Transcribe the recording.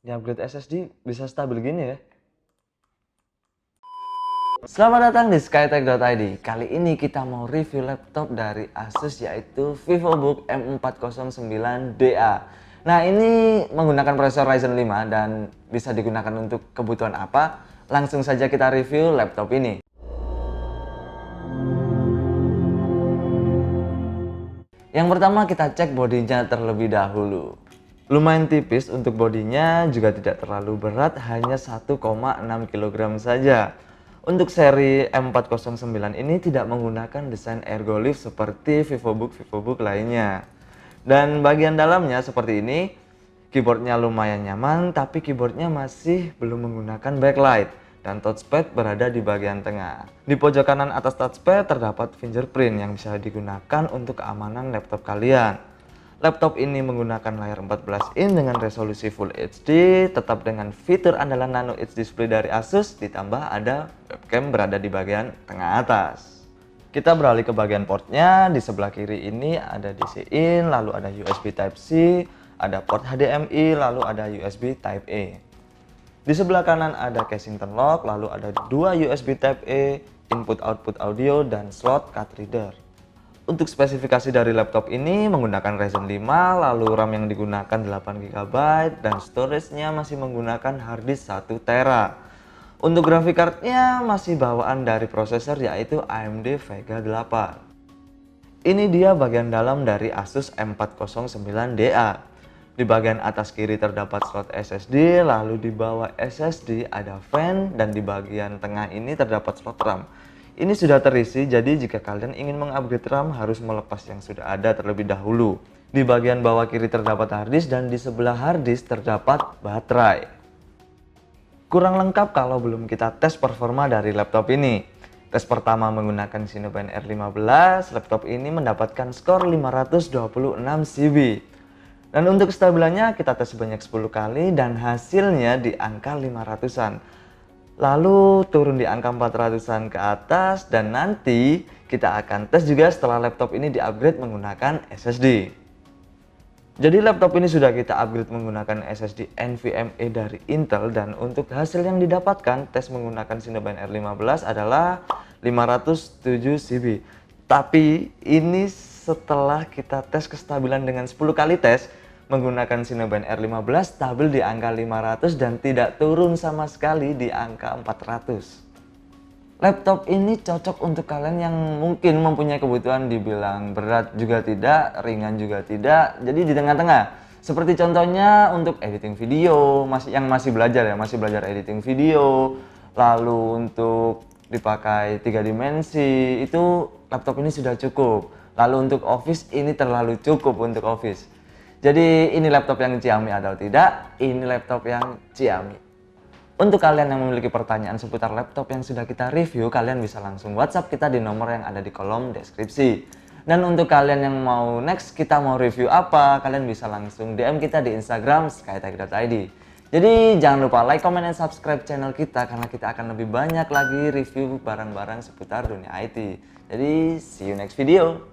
Di-upgrade SSD bisa stabil gini ya. Selamat datang di skytech.id. Kali ini kita mau review laptop dari Asus yaitu VivoBook M409DA. Nah, ini menggunakan prosesor Ryzen 5 dan bisa digunakan untuk kebutuhan apa? Langsung saja kita review laptop ini. Yang pertama kita cek bodinya terlebih dahulu. Lumayan tipis untuk bodinya, juga tidak terlalu berat, hanya 1,6 kg saja. Untuk seri M409 ini tidak menggunakan desain ergolift seperti VivoBook lainnya. Dan bagian dalamnya seperti ini, keyboardnya lumayan nyaman, tapi keyboardnya masih belum menggunakan backlight. Dan touchpad berada di bagian tengah. Di pojok kanan atas touchpad terdapat fingerprint yang bisa digunakan untuk keamanan laptop kalian. Laptop ini menggunakan layar 14 in dengan resolusi Full HD, tetap dengan fitur andalan Nano Edge Display dari Asus, ditambah ada webcam berada di bagian tengah atas. Kita beralih ke bagian portnya. Di sebelah kiri ini ada DC in, lalu ada USB Type-C, ada port HDMI, lalu ada USB Type-A. Di sebelah kanan ada casing lock, lalu ada dua USB Type-A, input-output audio, dan slot card reader. Untuk spesifikasi dari laptop ini menggunakan Ryzen 5, lalu RAM yang digunakan 8GB, dan storage-nya masih menggunakan harddisk 1TB. Untuk graphic card-nya masih bawaan dari prosesor yaitu AMD Vega 8. Ini dia bagian dalam dari Asus M409DA. Di bagian atas kiri terdapat slot SSD, lalu di bawah SSD ada fan, dan di bagian tengah ini terdapat slot RAM. Ini sudah terisi, jadi jika kalian ingin mengupgrade RAM harus melepas yang sudah ada terlebih dahulu. Di bagian bawah kiri terdapat harddisk dan di sebelah harddisk terdapat baterai. Kurang lengkap kalau belum kita tes performa dari laptop ini. Tes pertama menggunakan Cinebench R15, laptop ini mendapatkan skor 526 CB. Dan untuk kestabilannya kita tes sebanyak 10 kali dan hasilnya di angka 500-an. Lalu turun di angka 400-an ke atas, dan nanti kita akan tes juga setelah laptop ini di-upgrade menggunakan SSD. Jadi laptop ini sudah kita upgrade menggunakan SSD NVMe dari Intel, dan untuk hasil yang didapatkan tes menggunakan Cinebench R15 adalah 507 CB. Tapi ini setelah kita tes kestabilan dengan 10 kali tes menggunakan Cinebench R15 stabil di angka 500 dan tidak turun sama sekali di angka 400. Laptop ini cocok untuk kalian yang mungkin mempunyai kebutuhan dibilang berat juga tidak, ringan juga tidak, jadi di tengah-tengah. Seperti contohnya untuk editing video, yang masih belajar editing video, lalu untuk dipakai 3 dimensi, itu laptop ini sudah cukup. Lalu untuk office ini terlalu cukup untuk office. Jadi ini laptop yang Xiaomi atau tidak? Ini laptop yang Xiaomi. Untuk kalian yang memiliki pertanyaan seputar laptop yang sudah kita review, kalian bisa langsung WhatsApp kita di nomor yang ada di kolom deskripsi. Dan untuk kalian yang mau next kita mau review apa, kalian bisa langsung DM kita di Instagram skytech.id. Jadi jangan lupa like, comment, dan subscribe channel kita karena kita akan lebih banyak lagi review barang-barang seputar dunia IT. Jadi see you next video.